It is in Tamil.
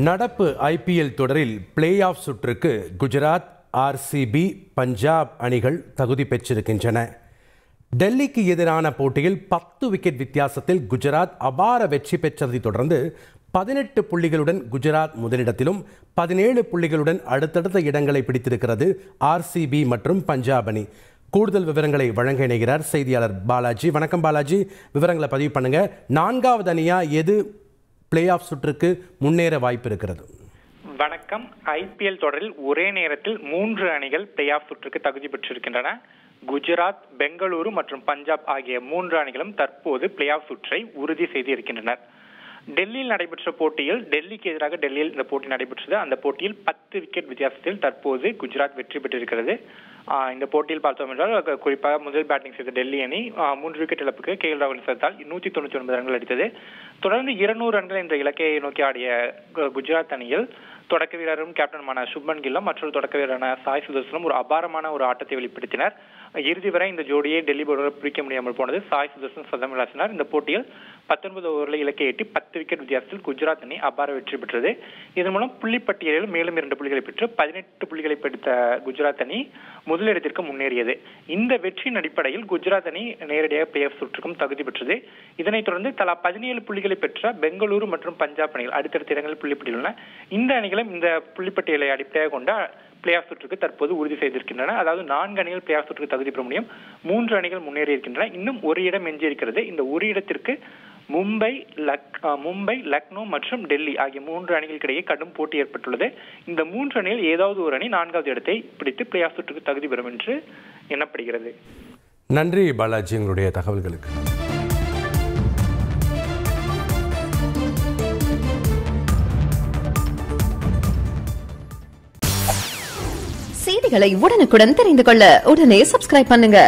நடப்பு ஐபிஎல் தொடரில் பிளே ஆஃப் சுற்றுக்கு குஜராத், ஆர்சிபி, பஞ்சாப் அணிகள் தகுதி பெற்றிருக்கின்றன. டெல்லிக்கு எதிரான போட்டியில் 10 விக்கெட் வித்தியாசத்தில் குஜராத் அபார வெற்றி பெற்றதை தொடர்ந்து 18 புள்ளிகளுடன் குஜராத் முதலிடத்திலும் 17 புள்ளிகளுடன் அடுத்தடுத்த இடங்களை பிடித்திருக்கிறது ஆர்சிபி மற்றும் பஞ்சாப் அணி. கூடுதல் விவரங்களை வழங்க இணைகிறார் செய்தியாளர் பாலாஜி. வணக்கம் பாலாஜி, விவரங்களை பதிவு பண்ணுங்க. 4வது அணியா எது பிளே ஆஃப் சுற்றுக்கு முன்னேற வாய்ப்பு இருக்கிறது? வணக்கம். ஐபிஎல் தொடரில் ஒரே நேரத்தில் 3 அணிகள் பிளே ஆஃப் சுற்றுக்கு தகுதி பெற்றிருக்கின்றன. குஜராத், பெங்களூரு மற்றும் பஞ்சாப் ஆகிய 3 அணிகளும் தற்போது பிளே ஆஃப் சுற்றை உறுதி செய்திருக்கின்றனர். டெல்லியில் நடைபெற்ற போட்டியில் டெல்லிக்கு எதிராக டெல்லியில் இந்த போட்டி நடைபெற்றது. அந்த போட்டியில் 10 விக்கெட் வித்தியாசத்தில் தற்போது குஜராத் வெற்றி பெற்றிருக்கிறது. இந்த போட்டியில் பார்த்தோம் என்றால் குறிப்பாக முதல் பேட்டிங் செய்த டெல்லி அணி 3 விக்கெட் இழப்புக்கு KL ராகுல் சேர்த்தால் 199 ரன்கள் அடித்தது. தொடர்ந்து 200 ரன்கள் என்ற இலக்கையை நோக்கி ஆடிய குஜராத் அணியில் தொடக்க வீரரும் கேப்டனுமான சுப்மன் கில்லும் மற்றொரு தொடக்க வீரரான சாய் சுதர்சனும் ஒரு அபாரமான ஒரு ஆட்டத்தை வெளிப்படுத்தினர். இறுதி வரை இந்த ஜோடியை டெல்லி பவுலர் பிடிக்க முடியாமல் போனது. சாய் சுதர்சன் சதம் விளாசினார். இந்த போட்டியில் 19 ஓவரில் இலக்கை எட்டி 10 விக்கெட் வித்தியாசத்தில் குஜராத் அணி அபார வெற்றி பெற்றது. இதன் மூலம் புள்ளிப்பட்டியலில் மேலும் 2 புள்ளிகளை பெற்று 18 புள்ளிகளை பிடித்த குஜராத் அணி முதலிடத்திற்கு முன்னேறியது. இந்த வெற்றியின் அடிப்படையில் குஜராத் அணி நேரடியாக பிளே ஆஃப் சுற்றுக்கும் தகுதி பெற்றது. இதனைத் தொடர்ந்து தலா 17 புள்ளிகளை பெற்ற பெங்களூரு மற்றும் பஞ்சாப் அணிகள் அடுத்தடுத்த இடங்களில் புள்ளிப்பட்டியலுள்ள இந்த அணிகளும் இந்த புள்ளிப்பட்டியலை அடிப்படையாக கொண்ட பிளே ஆஃப் சுற்றுக்கு தற்போது உறுதி செய்திருக்கின்றன. அதாவது 4 அணிகள் பிளே ஆஃப் சுற்றுக்கு தகுதி பெற முடியும். 3 அணிகள் முன்னேறி இருக்கின்றன. இன்னும் ஒரு இடம் எஞ்சியிருக்கிறது. இந்த ஒரு இடத்திற்கு மும்பை, லக்னோ மற்றும் டெல்லி ஆகிய 3 அணிகளுக்கு இடையே கடும் போட்டி ஏற்பட்டுள்ளது. இந்த 3 அணியில் ஏதாவது ஒரு அணி 4வது இடத்தை பிடித்து பிளே ஆஃப் சுற்றுக்கு தகுதி பெறும் என்று எண்ணப்படுகிறது. நன்றி பாலாஜி, உங்களுடைய தகவல்களுக்கு. செய்திகளை உடனுக்குடன் தெரிந்து கொள்ள உடனே சப்ஸ்கிரைப் பண்ணுங்க.